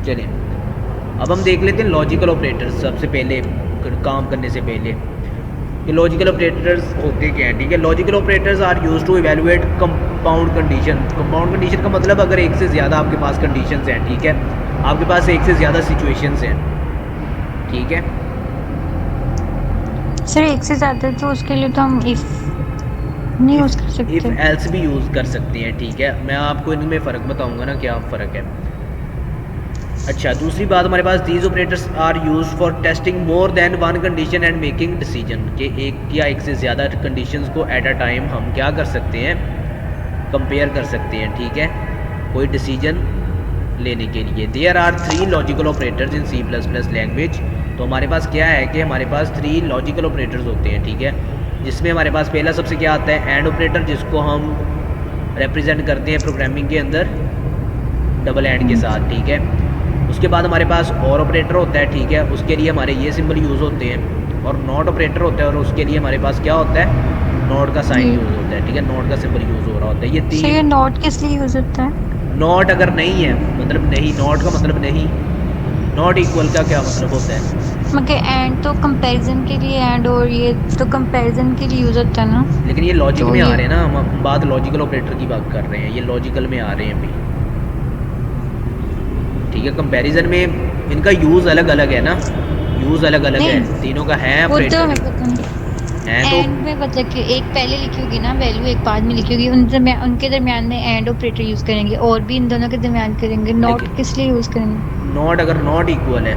चलें अब हम देख लेते हैं लॉजिकल ऑपरेटर्स। सबसे पहले काम करने से पहले कि लॉजिकल ऑपरेटर्स होते क्या हैं। ठीक है, logical operators are use to evaluate compound condition. Compound condition का मतलब अगर एक से ज़्यादा आपके पास कंडीशंस हैं, ठीक है, आपके पास एक से ज़्यादा सिचुएशंस हैं, ठीक है सर एक से ज़्यादा तो उसके लिए तो हम इफ नहीं यूज़ कर इफ़ सकते। एल्स भी यूज़ कर सकते हैं। ठीक है, मैं आपको इनमें फ़र्क बताऊंगा ना क्या फ़र्क है। अच्छा, दूसरी बात हमारे पास these operators are use for testing more than one condition and making decision कि एक या एक से ज़्यादा कंडीशंस को एट अ टाइम हम क्या कर सकते हैं, कंपेयर कर सकते हैं। ठीक है, कोई डिसीजन लेने के लिए। There are 3 logical operators in C++ language. तो हमारे पास क्या है कि हमारे पास 3 लॉजिकल ऑपरेटर्स होते हैं। ठीक है, जिसमें हमारे पास पहला सबसे क्या आता है, एंड ऑपरेटर, जिसको हम रिप्रेजेंट करते हैं प्रोग्रामिंग के अंदर डबल एंड के साथ। ठीक है, उसके बाद हमारे पास और ऑपरेटर होता है। ठीक है, उसके लिए हमारे ये सिंबल यूज़ होते हैं। और नॉट ऑपरेटर होता है और उसके लिए हमारे पास क्या होता है, नॉट का साइन जी यूज़ होता है। ठीक है, नॉट का सिंबल यूज़ हो रहा होता है। ये सर ये तीन नॉट किस लिए यूज़ होता है? नॉट अगर नहीं है मतलब नहीं, नॉट का मतलब नहीं, नॉट इक्वल का क्या मतलब होता है। मगर एंड तो कंपैरिजन के लिए एंड और ये तो कंपैरिजन के लिए यूज़ होता है ना। लेकिन ये लॉजिक तो में आ ये रहे हैं ना, हम बात लॉजिकल ऑपरेटर की बात कर रहे हैं, ये लॉजिकल में आ रहे हैं अभी। ठीक है, कंपैरिजन में इनका यूज़ अलग अलग है ना, यूज़ अलग अलग है, नहीं तीनों का है वो तो ऑपरेटर हमें पता नहीं। है तो। एंड में मतलब कि एक पहले लिखी होगी ना वैल्यू, एक बाद में लिखी होगी, उनके दरमियान में एंड ऑपरेटर यूज करेंगे और भी इन दोनों के दरमियान करेंगे। नॉट लेकिन किस लिए यूज करेंगे? नॉट अगर नॉट इक्वल है,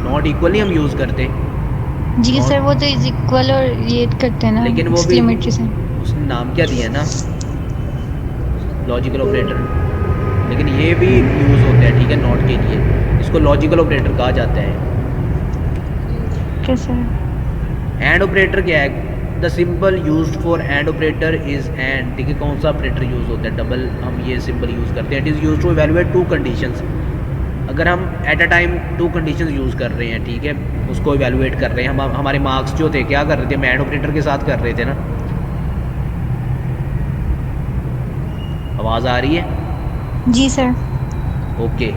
नॉट इक्वल नहीं हम यूज़ करते जी सर नॉट। वो तो इज इक्वल और ये करते हैं ना लेकिन वो भी एक्सक्लेमेटरी से। उसने नाम क्या दिया ना, लॉजिकल ऑपरेटर। लेकिन ये भी यूज़ होता है। ठीक है, नॉट के लिए इसको लॉजिकल ऑपरेटर कहा जाता है। कैसे? एंड ऑपरेटर क्या है, the symbol use for and operator is and. ठीक है, कौन सा ऑपरेटर यूज़ होता है, डबल हम ये सिंबल यूज़ करते हैं। It is use to evaluate 2 conditions. अगर हम at a time 2 conditions use कर रहे हैं, ठीक है, उसको इवेलुएट कर रहे हैं, हम हमारे मार्क्स जो थे क्या कर रहे थे, हम एंड ऑपरेटर के साथ कर रहे थे ना। आवाज़ आ रही है? जी sir. Okay,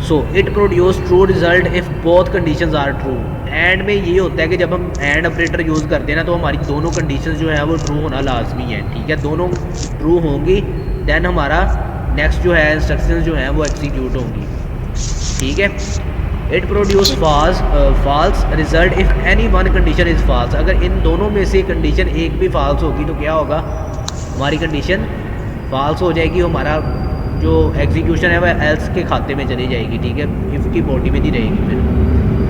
so it produce true result if both conditions are true. End में ये होता है कि जब हम एंड ऑपरेटर यूज़ करते हैं ना, तो हमारी दोनों कंडीशंस जो है वो ट्रू होना लाजमी है। ठीक है, दोनों ट्रू होंगी देन हमारा नेक्स्ट जो है इंस्ट्रक्शंस जो हैं वो एग्जीक्यूट होंगी। ठीक है, it produce false result if any one condition is false. अगर इन दोनों में से कंडीशन एक भी फॉल्स होगी तो क्या होगा, हमारी कंडीशन फॉल्स हो जाएगी, हमारा जो एग्जीक्यूशन है वह एल्स के खाते में चली जाएगी। ठीक है, इफ़ की बॉडी में नहीं रहेगी फिर।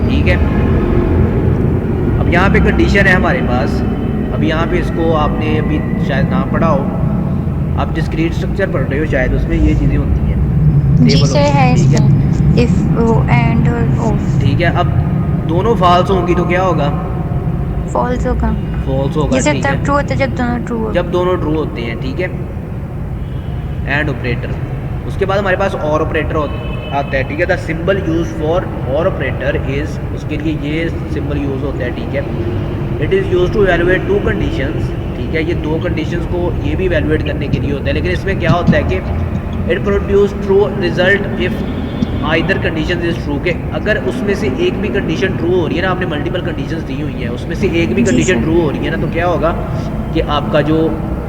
ठीक है, अब यहाँ पे कंडीशन है हमारे पास। अब यहाँ पे इसको आपने अभी शायद ना पढ़ा हो, आप डिस्क्रीट स्ट्रक्चर पढ़ रहे हो शायद, उसमें ये चीज़ें होती हैं, जी टेबल सर होती है हैं। ठीक है, इसमें इफ वो एंड और ओ ठीक है, अब दोनों फॉल्स होंगी तो क्या होगा, फॉल्स होगा। फॉल्स होगा। जैसे ठीक है, तब ट्रू होता है जब दोनों ट्रू हो। जब दोनों ट्रू होते हैं। ठीक है, एंड ऑपरेटर। उसके बाद हमारे पास और ऑपरेटर आता है। ठीक है, the symbol use for or operator is, उसके लिए ये सिंबल यूज होता है। ठीक है, it is use to evaluate 2 conditions. ठीक है, ये 2 कंडीशंस को ये भी इवेलुएट करने के लिए होता है। लेकिन इसमें क्या होता है कि it produce true result if either condition is true, के अगर उसमें से एक भी कंडीशन ट्रू हो रही है ना, आपने मल्टीपल कंडीशंस दी हुई हैं, उसमें से एक भी जी कंडीशन सर। ट्रू हो रही है ना, तो क्या होगा कि आपका जो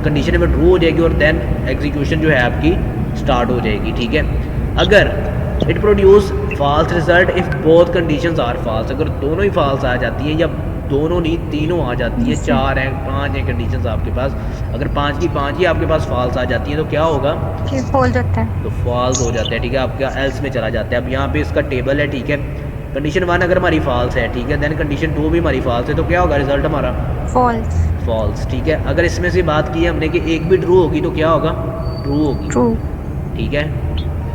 कंडीशन है वो ट्रू हो जाएगी और देन एग्जीक्यूशन जो है आपकी स्टार्ट हो जाएगी। ठीक है, अगर it produce false result if both conditions are false. अगर दोनों ही फॉल्स आ जाती हैं, या दोनों नहीं तीनों आ जाती जी हैं, सर। 4 हैं 5 हैं कंडीशंस आपके पास, अगर 5 की 5 ही आपके पास फॉल्स आ जाती हैं तो क्या होगा, कि फॉल्स होता है। तो फॉल्स हो जाता है। ठीक है, आपका एल्स में चला जाता है। अब यहाँ पे इसका टेबल है। ठीक है, कंडीशन 1 अगर हमारी फॉल्स है, ठीक है, देन कंडीशन 2 भी हमारी फॉल्स है, तो क्या होगा रिजल्ट हमारा, फॉल्स। फॉल्स। ठीक है, अगर इसमें से बात की है हमने कि एक भी ट्रू होगी तो क्या होगा, ट्रू होगी। ट्रू। ठीक है,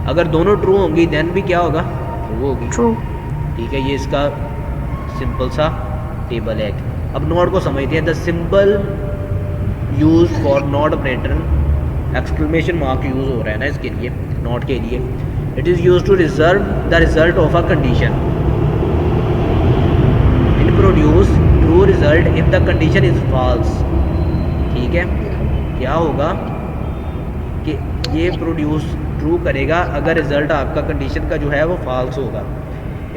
अगर दोनों ट्रू होंगी देन भी क्या होगा, ट्रू होगी। ट्रू। ठीक है, ये इसका सिंपल सा टेबल है। अब नॉट को समझते हैं। The symbol use for not operator, exclamation mark use हो रहा है ना इसके लिए, नॉट के लिए। It is use to reserve the result of a condition. It produce true result if the condition is false. ठीक है, क्या होगा कि ये प्रोड्यूस ट्रू करेगा अगर रिजल्ट आपका कंडीशन का जो है वो फॉल्स होगा।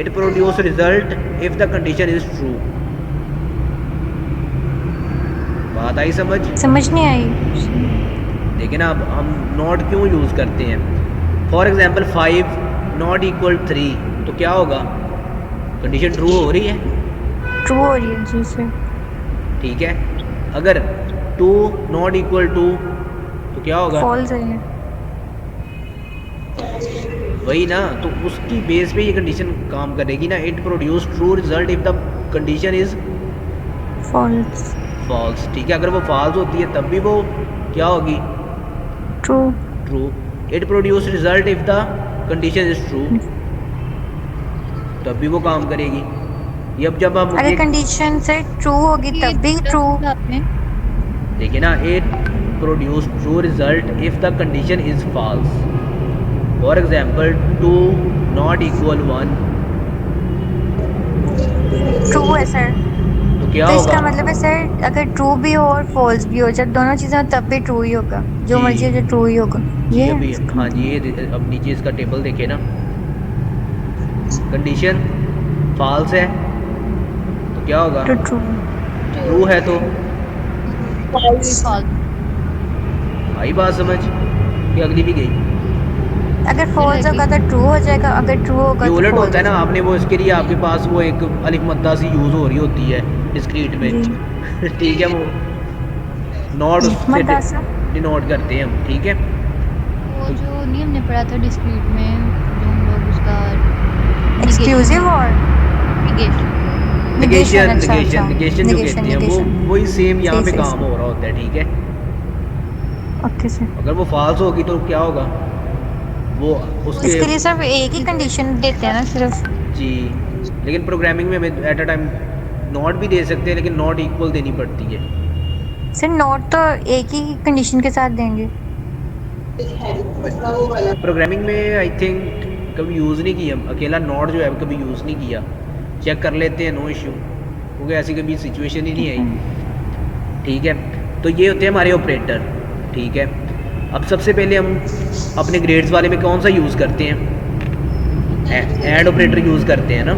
It produce result if the condition is true. बात आई समझ? समझ नहीं आई। देखिए ना, अब हम नॉट क्यों यूज़ करते हैं। फॉर एग्जांपल 5 नॉट इक्वल 3, तो क्या होगा, कंडीशन ट्रू हो रही है, ट्रू हो रही है जी सर। ठीक है। अगर 2 नॉट इक्वल 2 तो क्या होगा, फॉल्स है। वही ना, तो उसकी बेस पे ये कंडीशन काम करेगी ना। It produce true result if the condition is false. False, ठीक है। अगर वो फॉल्स होती है तब भी वो क्या होगी, true. True. It produce result if the condition is true, तब भी वो काम करेगी। ये अब जब हम अगर कंडीशन से ट्रू होगी तब भी ट्रू। देखिए ना, it produce true result if the condition is false. For example 2 not equal 1, true है सर। तो क्या तो होगा, इसका मतलब है सर अगर ट्रू भी हो और फॉल्स भी हो, जब दोनों चीजें हो तब भी ट्रू ही होगा, जो जी। मर्जी हो जो ट्रू ही होगा। जी ये अभी, हाँ जी, ये अब नीचे इसका टेबल देखे ना, कंडीशन फॉल्स है तो क्या होगा, तो ट्रू। ट्रू है तो फॉल्स। आई बात समझ कि अगली भी गई। अगर फॉल्स होगा तो ट्रू हो जाएगा, अगर ट्रू होगा ये तो उलट false होता है ना, हो आपने वो इसके लिए आपके पास वो एक अलिफ मद्दा सी यूज़ हो रही होती है डिस्क्रीट में जी। ठीक है, वो नॉट उससे मद्दा सा। डिनोट करते हैं हम, ठीक है। वो जो नहीं हमने पढ़ा था डिस्क्रीट में, जो हम लोग उसका एक्सक्लूसिव और नेगेशन, अच्छा, नेगेशन, अच्छा। नेगेशन जो कहते हैं वो, negation। वही सेम यहाँ पे सही, काम हो रहा होता है, ठीक है। Okay sir. अगर वो फॉल्स होगी तो क्या होगा, वो उसके इसके लिए सिर्फ एक ही कंडीशन देते हैं ना सिर्फ। जी, लेकिन प्रोग्रामिंग में हमें एट अ टाइम नॉट भी दे सकते हैं, लेकिन नॉट इक्वल देनी पड़ती है। सर नोट तो एक ही कंडीशन के साथ देंगे। प्रोग्रामिंग में आई थिंक कभी यूज़ नहीं किया, अकेला नॉट जो है कभी यूज़ नहीं किया। चेक कर लेते हैं, नो इशू, क्योंकि ऐसी कभी सिचुएशन ही नहीं आई, ठीक है। तो ये होते हैं हमारे ऑपरेटर, ठीक है। अब सबसे पहले हम अपने ग्रेड्स वाले में कौन सा यूज़ करते हैं, ऐड ऑपरेटर यूज़ करते हैं ना।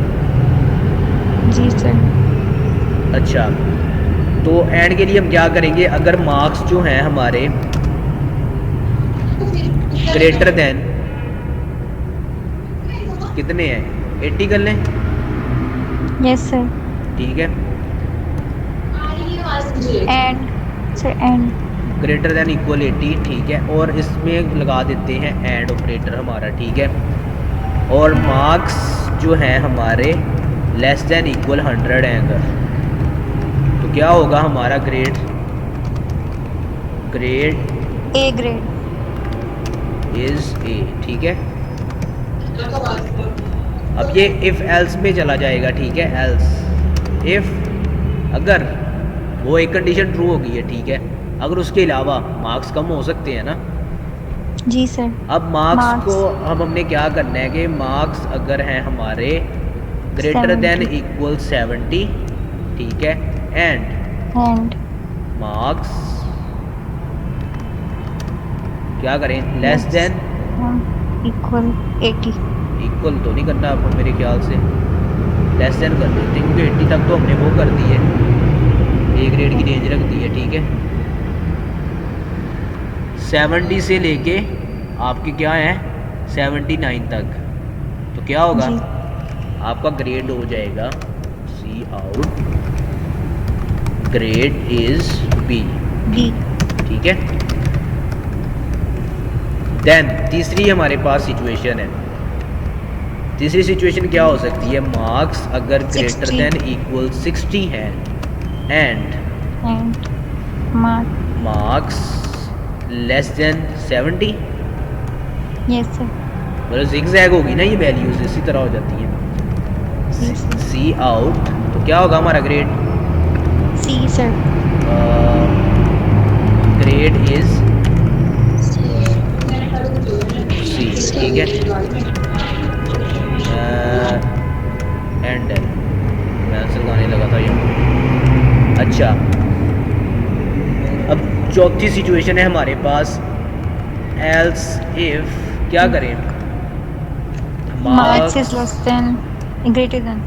जी सर। अच्छा, तो ऐड के लिए हम क्या करेंगे, अगर मार्क्स जो हैं हमारे ग्रेटर देन कितने हैं, 80 कर लें, यस सर। ठीक है। And sir and greater than equal 80, ठीक है। और इसमें लगा देते हैं ऐड ऑपरेटर हमारा, ठीक है। और मार्क्स जो हैं हमारे लेस देन इक्वल 100 हैं अगर, तो क्या होगा हमारा grade A grade is a, ठीक है। अब ये इफ़ एल्स में चला जाएगा, ठीक है। एल्स इफ़ अगर वो एक कंडीशन ट्रू हो गई है, ठीक है, अगर उसके अलावा मार्क्स कम हो सकते हैं ना। जी सर। अब मार्क्स Marks। को अब हमने क्या करना है कि मार्क्स अगर हैं हमारे ग्रेटर देन 70। इक्वल 70, ठीक है, एंड मार्क्स क्या करें, लेस देन इक्वल 80। इक्वल तो नहीं करना अब मेरे ख्याल से, लेस देन कर देते हैं, क्योंकि 80 तक तो हमने वो कर दी है, ए ग्रेड की रेंज रख दी है, ठीक है। 70 से लेके आपके क्या है 79 तक, तो क्या होगा जी। आपका ग्रेड हो जाएगा C out grade is B, B. ठीक है। देन तीसरी हमारे पास सिचुएशन है। तीसरी सिचुएशन क्या हो सकती है, मार्क्स अगर ग्रेटर 60। देन इक्वल 60 है and marks less than 70, yes sir. मतलब जिगजैग होगी ना ये वैल्यूज, इसी तरह हो जाती है। सी आउट, तो क्या होगा हमारा grade, C sir. Grade is C, ठीक है। एंड मैं आंसर गाने लगा था ये। अच्छा, अब चौथी सिचुएशन है हमारे पास, एल्स इफ क्या करें, marks is less than greater than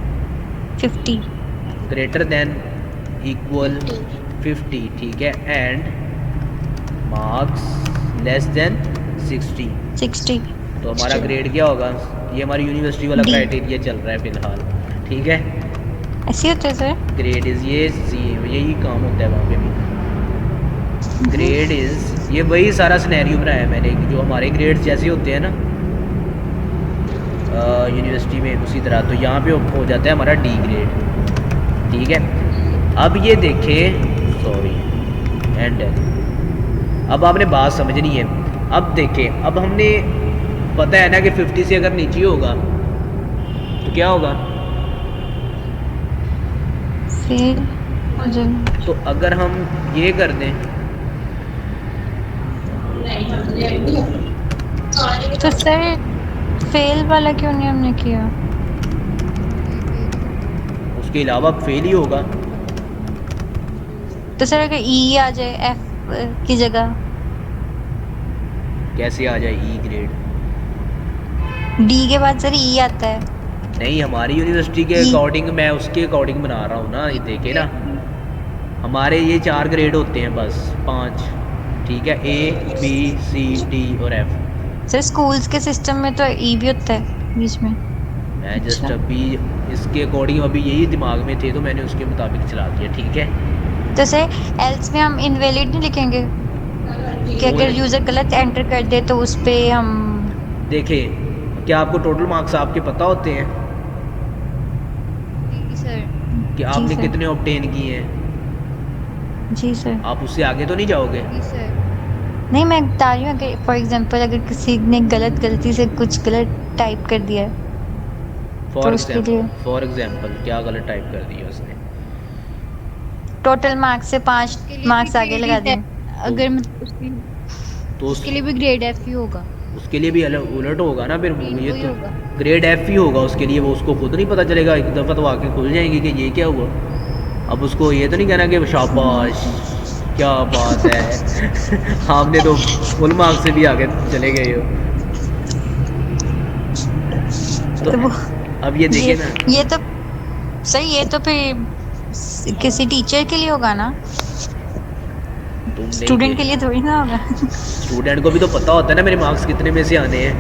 50 greater than equal 50, ठीक है, एंड मार्क्स लेस देन 60। तो हमारा ग्रेड क्या होगा, ये हमारी यूनिवर्सिटी वाला D। क्राइटेरिया चल रहा है फिलहाल, ठीक है। ऐसे होता है सर। ग्रेड इज ये यही काम होता है वहाँ पे भी। ग्रेड इज ये वही सारा सिनेरियो बनाया है मैंने, जो हमारे ग्रेड्स जैसे होते हैं ना यूनिवर्सिटी में, उसी तरह। तो यहाँ पे हो जाता है हमारा डी ग्रेड, ठीक है। अब ये देखें, सॉरी एंड अब आपने बात समझनी है। अब देखें, अब हमने पता है ना कि 50 से अगर नीचे होगा तो क्या होगा, फिर तो अगर हम ये कर दें तो सर फेल वाला क्यों नहीं हमने किया? उसके अलावा फेल ही होगा। तो सर अगर ई आ जाए एफ की जगह, कैसे आ जाए ई ग्रेड? डी के बाद सर ई आता है। नहीं, हमारी यूनिवर्सिटी के अकॉर्डिंग, मैं उसके अकॉर्डिंग बना रहा हूँ ना, ये देखे ना, हमारे ये 4 ग्रेड होते हैं बस, 5, ठीक है, ए बी सी डी और एफ। सर स्कूल्स के सिस्टम में तो ई भी होता है बीच में। मैं जस्ट अभी इसके अकॉर्डिंग अभी यही दिमाग में थे तो मैंने उसके मुताबिक चला दिया, ठीक है। तो सर एल्स में हम इनवैलिड नहीं लिखेंगे कि अगर यूजर गलत एंटर कर दे तो उस पे हम देखें, क्या आपको टोटल मार्क्स आपके पता होते हैं जी सर। कि आपने सर। कितने ऑब्टेन किए हैं? जी सर। आप उससे आगे तो नहीं जाओगे। जी सर। नहीं, मैं बता रही हूँ अगर फॉर एग्जांपल अगर किसी ने गलती से कुछ गलत टाइप कर दिया है तो उसके लिए फॉर एग्जाम्पल क्या गलत टाइप कर दिया उसने? टोटल मार्क्स से 5 मार्क्स आगे लगा दें। अगर मतलब उसकी तो उसके लिए भी ग्रेड एफ ही होगा। उसके लिए भी उलट होगा ना फिर, ये वही तो होगा। ग्रेड एफ ही होगा उसके लिए। वो उसको खुद नहीं पता चलेगा, एक दफ़ा तो आके खुल जाएंगी कि ये क्या हुआ। अब उसको ये तो नहीं कहना कि शाबाश क्या बात है आपने तो फुल मार्क्स से भी आगे चले गए हो। तो तो वो अब ये देखिए ना, ये तो सही, ये तो फिर किसी टीचर के लिए होगा ना, तुम स्टूडेंट के लिए थोड़ी ना होगा। स्टूडेंट को भी तो पता होता है ना मेरे मार्क्स कितने में से आने हैं।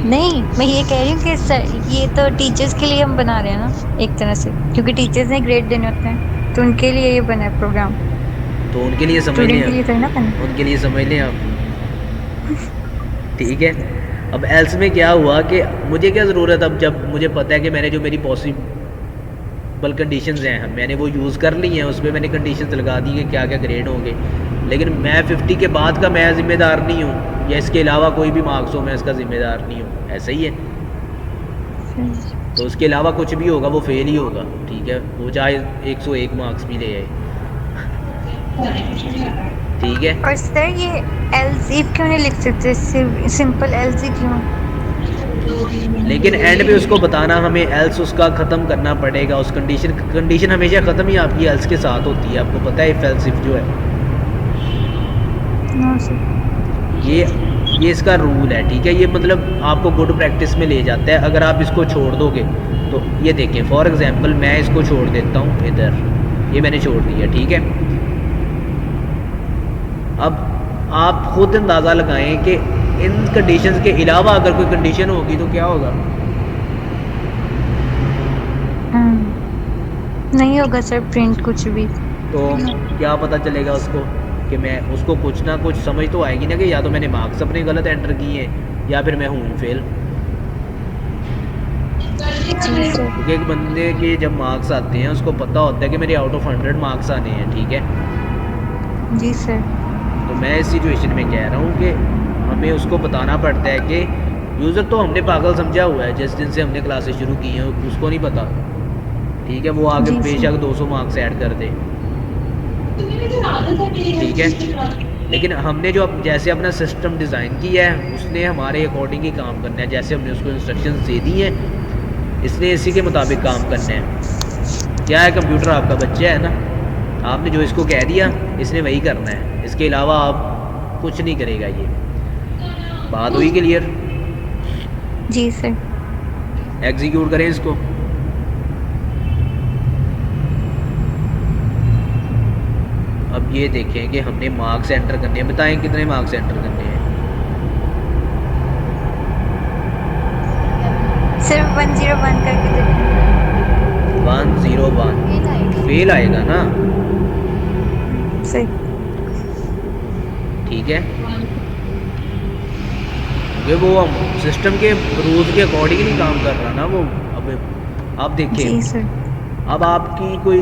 नहीं, मैं ये कह रही हूँ कि सर ये तो टीचर्स के लिए हम बना रहे हैं ना एक तरह से, क्योंकि टीचर्स ने ग्रेड देने होते हैं तो उनके लिए ये बना है प्रोग्राम। तो उनके लिए समझ स्टूडेंट के लिए लें, थोड़ी ना बना। उनके लिए समझ लें आप, ठीक है। अब एल्स में क्या हुआ कि मुझे क्या ज़रूरत, अब जब मुझे पता है कि मैंने जो मेरी पॉसिबल कंडीशंस हैं मैंने वो यूज़ कर ली हैं, उसमें मैंने कंडीशंस लगा दी कि क्या क्या ग्रेड होंगे, लेकिन मैं 50 के बाद का मैं ज़िम्मेदार नहीं हूँ, या इसके अलावा कोई भी मार्क्स हो मैं इसका ज़िम्मेदार नहीं हूँ, ऐसा ही है। तो उसके अलावा कुछ भी होगा वो फेल ही होगा, ठीक है, वो चाहे 101 मार्क्स भी ले आए, ठीक है। और सर ये एल्स इफ क्यों नहीं लिख सकते, सिंपल एल्स ही क्यों? लेकिन एंड पे उसको बताना हमें एल्स उसका ख़त्म करना पड़ेगा, उस कंडीशन हमेशा ख़त्म ही आपकी एल्स के साथ होती है, आपको पता है इफ एल्स इफ जो है नो सर। ये इसका रूल है, ठीक है। ये मतलब आपको गुड प्रैक्टिस में ले जाता है अगर आप इसको छोड़ दोगे तो। ये देखें फॉर एग्जांपल मैं इसको छोड़ देता हूँ इधर, ये मैंने छोड़ दिया, ठीक है। अब आप खुद अंदाज़ा लगाएं कि इन कंडीशंस के अलावा अगर कोई कंडीशन होगी तो क्या होगा। नहीं होगा सर प्रिंट कुछ भी। तो क्या पता चलेगा उसको कि मैं उसको कुछ ना कुछ समझ तो आएगी ना कि या तो मैंने मार्क्स अपने गलत एंटर किए हैं या फिर मैं हूँ फेल। क्योंकि एक बंदे के जब मार्क्स आते हैं उसको पता होता है कि मेरे आउट ऑफ 100 मार्क्स आने हैं, ठीक है। जी सर। तो मैं इस सिचुएशन में कह रहा हूँ कि हमें उसको बताना पड़ता है कि यूज़र तो हमने पागल समझा हुआ है जिस दिन से हमने क्लासेस शुरू की हैं, उसको नहीं पता, ठीक है। वो आगे बेशक 200 मार्क्स ऐड कर दे, ठीक है, लेकिन हमने जो जैसे अपना सिस्टम डिज़ाइन किया है उसने हमारे अकॉर्डिंग ही काम करना है, जैसे हमने उसको इंस्ट्रक्शंस दे दी हैं इसने इसी के मुताबिक काम करना है। क्या है, कंप्यूटर आपका बच्चा है ना, आपने जो इसको कह दिया इसने वही करना है, इसके अलावा आप कुछ नहीं करेगा ये। बात हुई क्लियर? जी सर। एग्जीक्यूट करें इसको। अब ये देखें कि हमने मार्क्स एंटर करने हैं, बताएं कितने मार्क्स एंटर करने हैं। सिर्फ 101 करके देखो। 101 फेल आएगा। फेल आएगा ना? सही। ठीक है, क्योंकि वो सिस्टम के रूल्स के अकॉर्डिंग नहीं काम कर रहा ना वो। अब आप जी देखिए, सर। अब आपकी कोई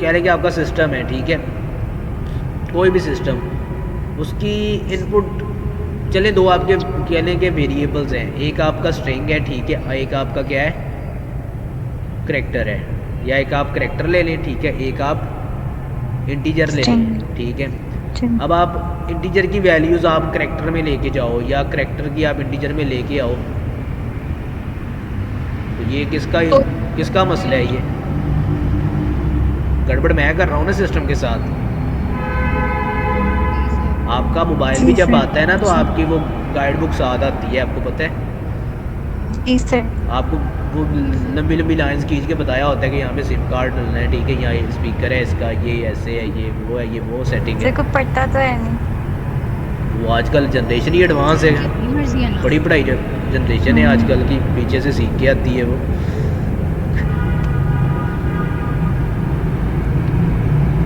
कह रहे कि आपका सिस्टम है, ठीक है, कोई भी सिस्टम, उसकी इनपुट चले दो आपके कहने के वेरिएबल्स हैं, एक आपका स्ट्रिंग है, ठीक है, एक आपका क्या है, करेक्टर है, या एक आप करेक्टर ले लें, ठीक है, एक आप इंटीजर ले लें, String। ठीक है। ठीक। अब आप इंटीजर की वैल्यूज़ आप करेक्टर में लेके जाओ या करेक्टर की आप इंटीजर में लेके आओ, तो ये किसका मसला है? ये गड़बड़ मैं कर रहा हूँ ना सिस्टम के साथ। आपका मोबाइल भी जी जब सर। आता है ना तो आपकी वो गाइड बुक साथ आती है, आपको पता है? जी सर। आपको वो लंबी लंबी लाइंस खींच के बताया होता है कि यहाँ पे सिम कार्ड डलना है, ठीक है, यहाँ ये स्पीकर है इसका, ये ऐसे है, ये वो है, ये वो सेटिंग है। सर को पढ़ता तो है नहीं। वो आजकल जनरेशन ही एडवांस है, अपनी मर्जी है ना। बड़ी पढ़ाई जनरेशन है आजकल की, पीछे से सीख के आती है वो।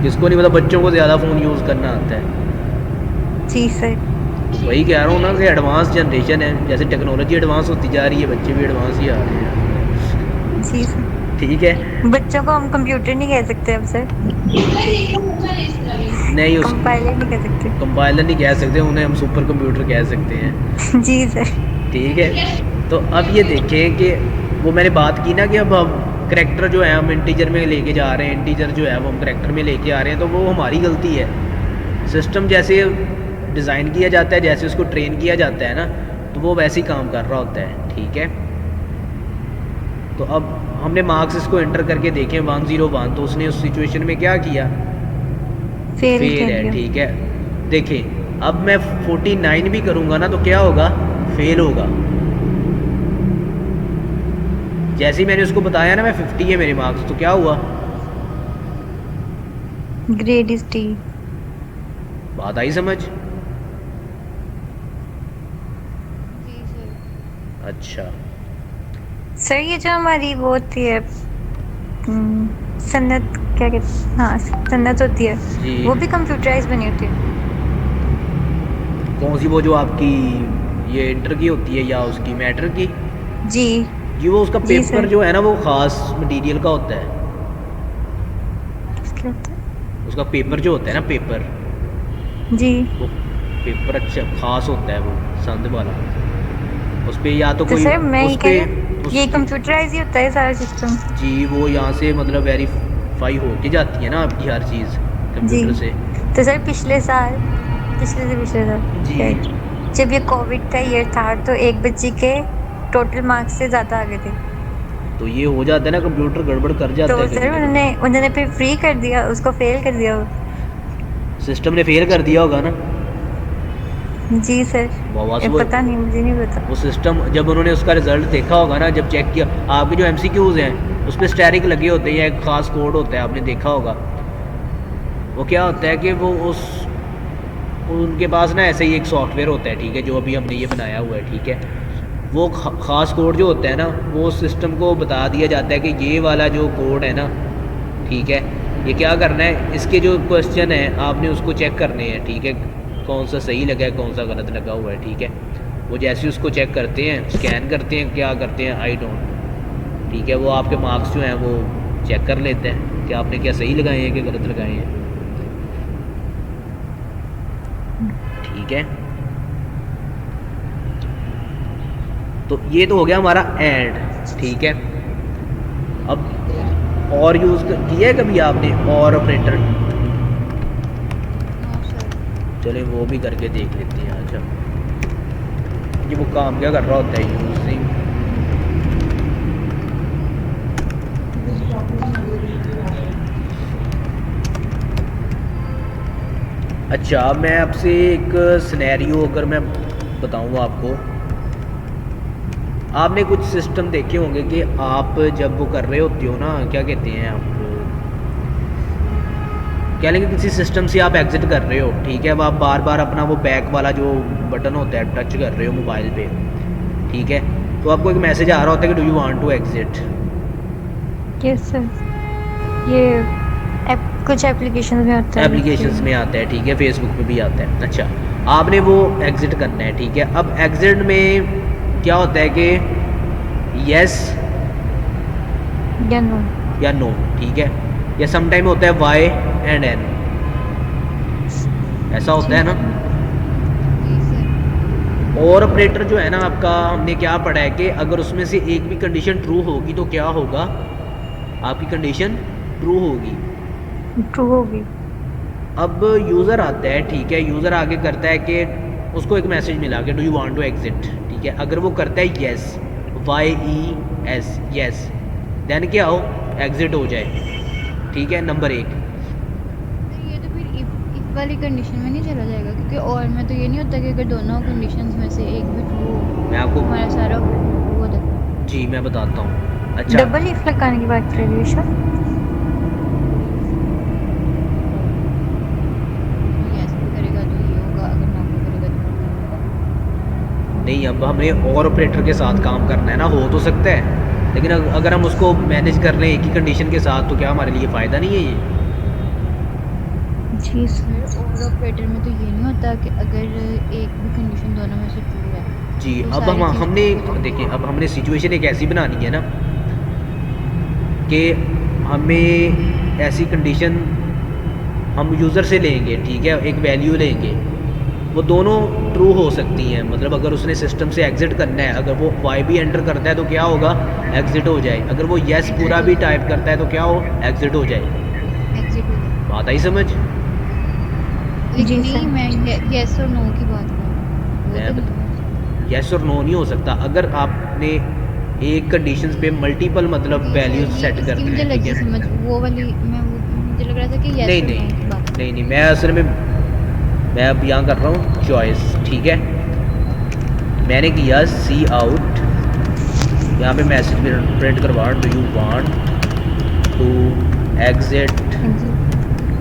किसको नहीं पता, बच्चों को ज़्यादा फ़ोन यूज़ करना आता है। जी सर। वही कह रहा हूँ ना कि एडवांस जनरेशन है, जैसे टेक्नोलॉजी एडवांस होती जा रही है, बच्चे भी एडवांस ही आ रहे हैं। जी सर। ठीक है, बच्चों को हम कंप्यूटर नहीं कह सकते अब सर। नहीं उस कंपाइलर नहीं कह सकते। कंपाइलर नहीं कह सकते, उन्हें हम सुपर कंप्यूटर कह सकते हैं। जी सर। ठीक है, तो अब ये देखें कि वो मैंने बात की ना कि अब हम करेक्टर जो है हम इंटीजर में लेके जा रहे हैं, इंटीजर जो है वो हम करेक्टर में लेके आ रहे हैं, तो वो हमारी गलती है। सिस्टम जैसे डिज़ाइन किया जाता है, जैसे उसको ट्रेन किया जाता है ना, तो वो वैसे ही काम कर रहा होता है। ठीक है, तो अब हमने मार्क्स इसको एंटर करके देखे 101, तो उसने उस सिचुएशन में क्या किया? फेल फेल है। ठीक है, देखें अब मैं 49 भी करूँगा ना तो क्या होगा? फेल होगा। जैसे ही मैंने उसको बताया ना मैं 50 है मेरे मार्क्स, तो क्या हुआ? Grade is D. बात आई समझ? जी सर। अच्छा, सर ये जो हमारी वो होती है सन्नत, क्या कहते, हाँ सन्नत होती है, जी। वो भी कंप्यूटराइज बनी होती है। कौन सी? वो जो आपकी ये इंटर की होती है या उसकी मैटर की? जी। जी, वो उसका जी पेपर सर। जो है ना वो ख़ास मटेरियल का होता है। किसके होता है? उसका पेपर जो होता है ना, पेपर, जी। वो पेपर अच्छा ख़ास होता है, वो संद वाला। उस पे या तो तो कोई सर मैं ये उस कह पे रही हूँ, उस ये कंप्यूटराइज ही होता है सारा सिस्टम। जी, वो यहाँ से मतलब वेरीफाई होके जाती है ना आपकी हर चीज़ जी। कंप्यूटर से। तो सर पिछले साल, पिछले साल जी। शायद, जब ये कोविड का ईयर था तो एक बच्चे के टोटल मार्क्स से ज़्यादा आ गए थे, तो ये हो जाता है ना, कंप्यूटर गड़बड़ कर जाता तो है सर कभी कभी। उन्होंने फिर फ्री कर दिया, उसको फेल कर दिया वो। सिस्टम ने फेल कर दिया होगा ना। जी सर। वाह, ये पता नहीं, मुझे नहीं पता। वो सिस्टम जब उन्होंने उसका रिजल्ट देखा होगा ना, जब चेक किया, आपके जो MCQs हैं उस पर स्टैरिक लगे होते हैं या एक ख़ास कोड होता है, आपने देखा होगा। वो क्या होता है कि वो उनके पास ना ऐसे ही एक सॉफ्टवेयर होता है, ठीक है, जो अभी हमने ये बनाया हुआ है, ठीक है, वो ख़ास कोड जो होता है ना, वो सिस्टम को बता दिया जाता है कि ये वाला जो कोड है ना, ठीक है, ये क्या करना है, इसके जो क्वेश्चन है आपने उसको चेक करने हैं, ठीक है, कौन सा सही लगा है, कौन सा गलत लगा हुआ है, ठीक है। वो जैसे उसको चेक करते हैं, स्कैन करते हैं, क्या करते हैं, आई डोंट, ठीक है, वो आपके मार्क्स जो हैं वो चेक कर लेते हैं कि आपने क्या सही लगाए हैं कि गलत लगाए हैं। ठीक है, तो ये तो हो गया हमारा एंड। ठीक है, अब और यूज़ किया है कभी आपने और ऑपरेटर? No sir. चलें वो भी करके देख लेते हैं आज हम। ये वो काम क्या कर रहा होता है? यूजिंग अच्छा, मैं आपसे एक सिनेरियो अगर मैं बताऊंगा आपको। आपने कुछ सिस्टम देखे होंगे कि आप जब वो कर रहे होते हो ना, क्या कहते हैं आप, कह लेंगे किसी सिस्टम से आप एग्ज़िट कर रहे हो, ठीक है। अब आप बार बार अपना वो बैक वाला जो बटन होता है टच कर रहे हो मोबाइल पे, ठीक है। तो आपको एक मैसेज आ रहा होता है कि do you want to exit. Yes sir, ये कुछ एप्लीकेशन में आता है, एप्लीकेशंस में आता है, ठीक है, फेसबुक पे भी आता है। अच्छा, आपने वो एग्ज़िट करना है, ठीक है। अब एग्ज़िट में क्या होता है कि यस या नो। या नो, ठीक है। या सम टाइम होता है वाई एंड एन, ऐसा होता है ना। जी सर। और ऑपरेटर जो है ना आपका, हमने क्या पढ़ा है कि अगर उसमें से एक भी कंडीशन ट्रू होगी तो क्या होगा, आपकी कंडीशन ट्रू होगी। ट्रू होगी। अब यूज़र आता है, ठीक है। यूज़र आगे करता है कि उसको एक मैसेज मिला कि do you want to exit, ठीक है। अगर वो करता है येस, YES, येस, देन क्या हो, एग्ज़िट हो जाए, ठीक है। नंबर 1। सर ये तो फिर इफ वाली कंडीशन में नहीं चला जाएगा, क्योंकि और में तो ये नहीं होता कि अगर दोनों कंडीशंस में से एक भी ट्रू हो, मैं आपको, हमारा सारा ट्रू हो जाता है। जी मैं बताता हूँ। अच्छा, डबल इफ लगाने की बात कर रही हो सर? यस भी करेगा तो ये होगा, अगर नो भी करेगा तो no होगा। नहीं, अब हमें और ऑपरेटर के साथ काम करना है ना, हो तो सकता है, लेकिन अगर हम उसको मैनेज कर रहे हैं एक ही कंडीशन के साथ तो क्या हमारे लिए फ़ायदा नहीं है ये। जी सर। सर और ऑपरेटर में तो ये नहीं होता कि अगर एक भी कंडीशन दोनों में से ट्रू है जी, तो अब सारी चीज़ हमने true हो जाएगी। देखिए, अब हमने सिचुएशन एक ऐसी बनानी है ना कि हमें ऐसी कंडीशन हम यूज़र से लेंगे, ठीक है, एक वैल्यू लेंगे, वो दोनों ट्रू हो सकती हैं। मतलब अगर उसने सिस्टम से एग्ज़िट करना है, अगर वो वाई भी एंटर करता है तो क्या होगा, एग्ज़िट हो जाए। अगर वो येस पूरा भी टाइप करता है तो क्या हो, एग्ज़िट हो जाए। एग्जिट हो जाएगा। बात आई समझ। लेकिन जी नहीं, सर। मैं यस और नो की बात कर रही हूँ, वो मैं तो बता- नहीं। येस और नो नहीं हो सकता। अगर आपने एक कंडीशन पे मल्टीपल मतलब जी वैल्यूज सर, सेट इसकी करते मुझे हैं, ठीक लगी है। समझ, वो वाली मुझे लग रहा था कि यस नहीं और नहीं नो की बात। नहीं नहीं, मैं असल में मैं अब यहाँ कर रहा हूँ चॉइस, ठीक है। मैंने किया सी आउट, यहाँ पे मैसेज प्रिंट करवा, do you want to exit,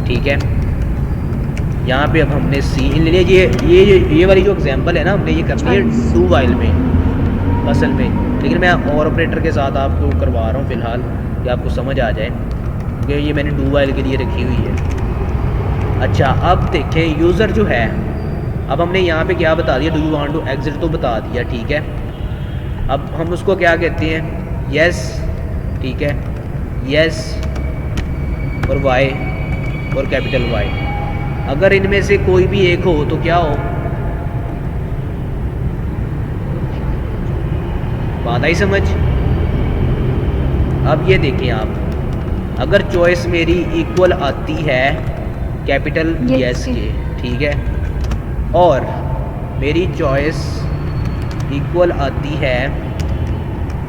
ठीक है। यहाँ पे अब हमने सी लिए, ये वाली जो एग्जांपल है ना, हमने ये करनी है डू वाइल में असल में, लेकिन मैं और ऑपरेटर के साथ आपको करवा रहा हूँ फ़िलहाल कि आपको समझ आ जाए, क्योंकि ये मैंने डू वाइल के लिए रखी हुई है। अच्छा, अब देखें यूज़र जो है, अब हमने यहाँ पे क्या बता दिया, do you want to exit तो बता दिया, ठीक है। अब हम उसको क्या कहते हैं, येस, ठीक है, येस और वाई और कैपिटल वाई। अगर इनमें से कोई भी एक हो तो क्या हो, बात आई समझ। अब ये देखें आप, अगर चॉइस मेरी इक्वल आती है कैपिटल येस के, ठीक है, और मेरी चॉइस इक्वल आती है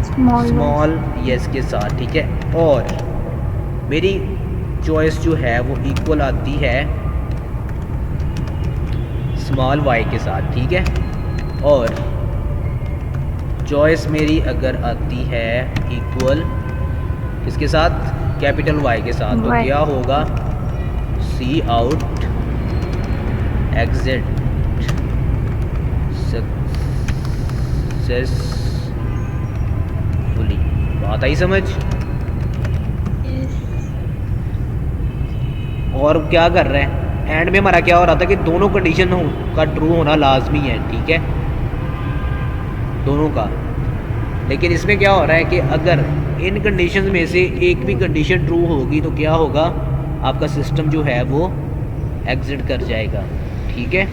स्मॉल येस के साथ, ठीक है, और मेरी चॉइस जो है वो इक्वल आती है स्मॉल वाई के साथ, ठीक है, और चॉइस मेरी अगर आती है इक्वल इसके साथ कैपिटल वाई के साथ, तो क्या होगा, सी आउट एग्जिट सक्सेसफुली। बात आई समझ। और क्या कर रहे हैं, एंड में हमारा क्या हो रहा था कि दोनों कंडीशन का ट्रू होना लाजमी है, ठीक है, दोनों का। लेकिन इसमें क्या हो रहा है कि अगर इन कंडीशन में से एक भी कंडीशन ट्रू होगी तो क्या होगा, आपका सिस्टम जो है वो एग्जिट कर जाएगा, ठीक है।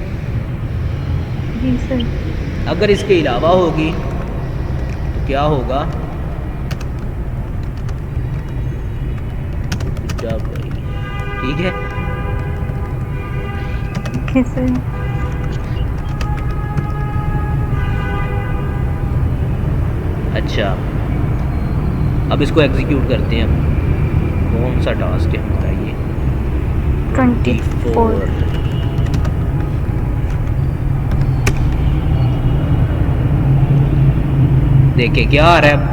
जी सर। अगर इसके अलावा होगी तो क्या होगा, ठीक है। Okay sir. अच्छा, अब इसको एग्जीक्यूट करते हैं हम। कौन सा टास्क है हमारा ये, 24। देखें क्या आ रहा है अब।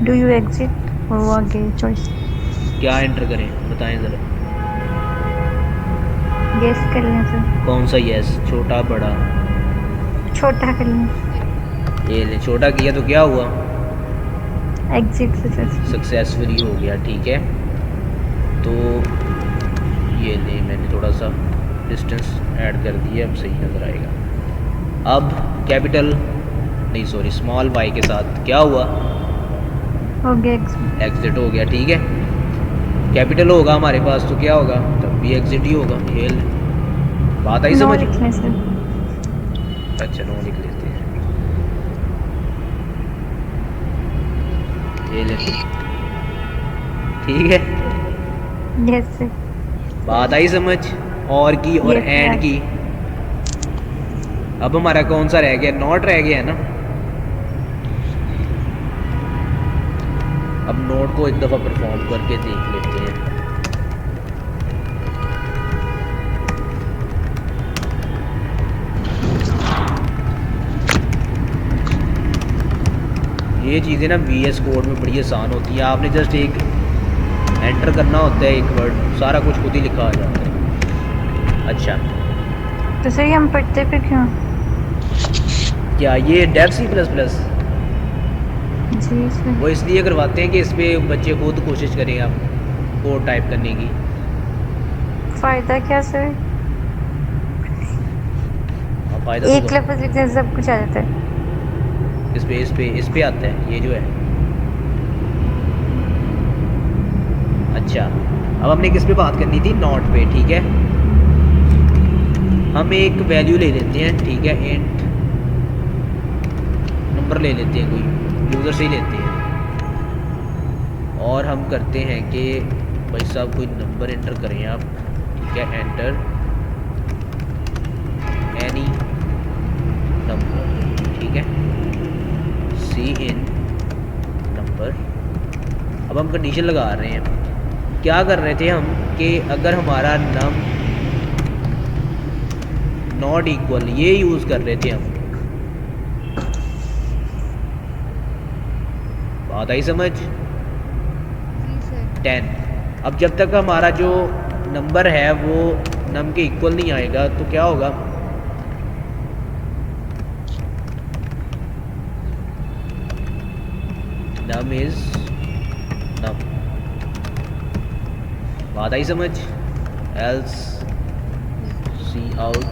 डू यू एग्जिट और वो आगे चॉइस क्या एंटर करें बताएं ज़रा। गेस कर लें सर। कौन सा यस, छोटा बड़ा। छोटा कर लें। ये ले छोटा किया तो क्या हुआ, एग्जिट सर। सक्सेसफुली हो गया। ठीक है तो ये ले मैंने थोड़ा सा डिस्टेंस ऐड कर दिया, अब सही नज़र आएगा। अब कैपिटल नहीं सॉरी स्मॉल वाई के साथ क्या हुआ, हो गया एग्जिट। एग्जिट हो गया। ठीक है कैपिटल होगा हमारे पास तो क्या होगा, तब भी एग्जिट ही होगा। ये ले। बात आई नो समझ। लिख लें सर। अच्छा नो लिख लेते हैं। ये ले ठीक है यस सर। बात आई समझ। और की और Yes, एंड sir. की। अब हमारा कौन सा रह गया, नॉट रह गया है ना। अब नोट को एक दफ़ा परफॉर्म करके देख लेते हैं। ये चीज़ें ना VS कोड में बड़ी आसान होती है, आपने जस्ट एक एंटर करना होता है एक वर्ड, सारा कुछ खुद ही लिखा आ जाता है। अच्छा तो सर ये हम पढ़ते फिर क्यों? क्या ये डेव C++? जी सर। वो इसलिए करवाते हैं कि इस पे बच्चे खुद कोशिश करें आप कोड टाइप करने की। फायदा क्या सर? फ़ायदा एक तो लफ्ज लिखने से सब कुछ आ जाता है। इस पे आता है ये जो है। अच्छा अब हमने किस पे बात करनी थी, नॉट पे। ठीक है हम एक वैल्यू ले लेते हैं। ठीक है इंट नंबर ले लेते हैं, कोई यूज़र से ही लेते हैं और हम करते हैं कि भाई साहब कोई नंबर एंटर करें आप। ठीक है एंटर एनी नंबर। ठीक है सी इन नंबर। अब हम कंडीशन लगा रहे हैं, क्या कर रहे थे हम कि अगर हमारा नम नॉट इक्वल, ये यूज़ कर रहे थे हम। बात आई समझ। जी सर। 10। अब जब तक हमारा जो नंबर है वो नम के इक्वल नहीं आएगा तो क्या होगा, नम इज नम। बात आई समझ। Else C out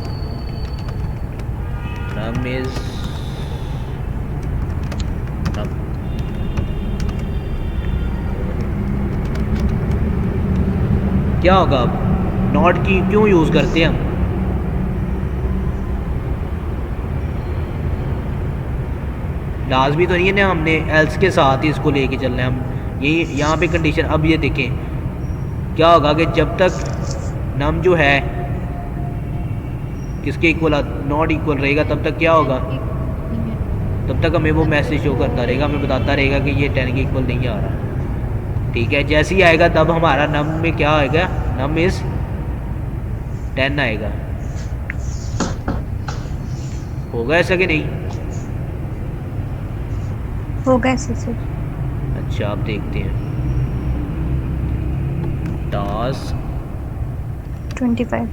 num is num. क्या होगा अब, नॉट की क्यों यूज़ करते हैं हम, लाजमी तो नहीं है ना हमने एल्स के साथ ही इसको लेके चलना है हम। यही यहाँ पे कंडीशन। अब ये देखें क्या होगा कि जब तक नम जो है किसके इक्वल नॉट इक्वल रहेगा तब तक क्या होगा, तब तक हमें वो मैसेज शो करता रहेगा, हमें बताता रहेगा कि ये 10 के इक्वल नहीं आ रहा। ठीक है जैसे ही आएगा तब हमारा नम में क्या आएगा, नम इज़ 10 आएगा। होगा ऐसा कि नहीं? होगा ऐसे सर। अच्छा आप देखते हैं टास्क 25।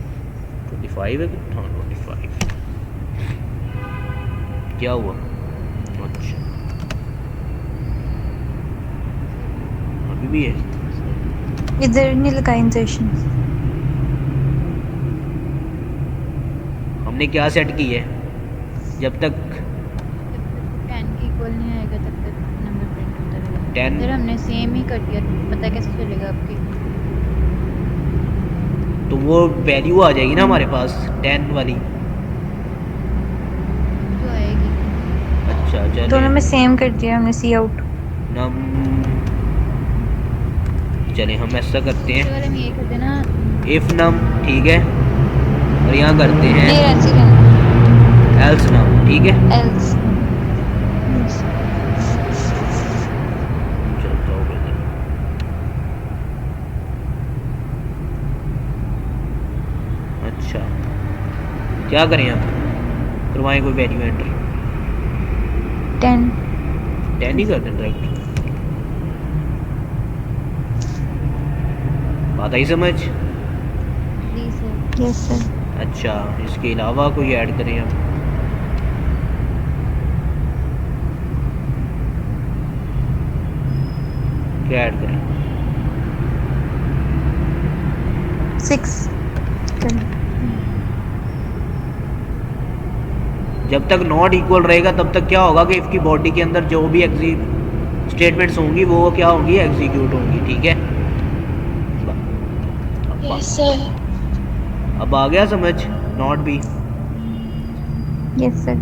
25 है कि हाँ 25 क्या हुआ। अच्छा अभी भी है। इधर नहीं लगा इंसर्शन। हमने क्या सेट की है, जब तक 10 के इक्वल नहीं आएगा तब तक नंबर प्रिंट होता रहेगा। 10 सर हमने सेम ही कर दिया, पता कैसे चलेगा आपकी? तो वो वैल्यू आ जाएगी ना हमारे पास 10 वाली। तो आएगी। अच्छा दोनों चले में सेम कर दिया हमने सी आउट। नम चले हम ऐसा करते दूसरे हैं वाले में ये कर देना। If num. ठीक है और यहाँ करते हैं ये ऐसे रहना एल्स नम। ठीक है एल्स। चलता हो गया। अच्छा क्या करें हम, करवाएं कोई वैल्यू एंटर। 10। 10 ही कर दें डायरेक्ट। बात आई समझ? जी सर। Yes sir. अच्छा, इसके अलावा कोई ऐड करें हम? क्या ऐड करें? 6 चलो। जब तक नॉट इक्वल रहेगा तब तक क्या होगा कि इफ़ की बॉडी के अंदर जो भी स्टेटमेंट्स होंगी वो क्या होंगी, एग्जीक्यूट होंगी। ठीक है, यस सर। अब आ गया समझ? नॉट भी यस सर।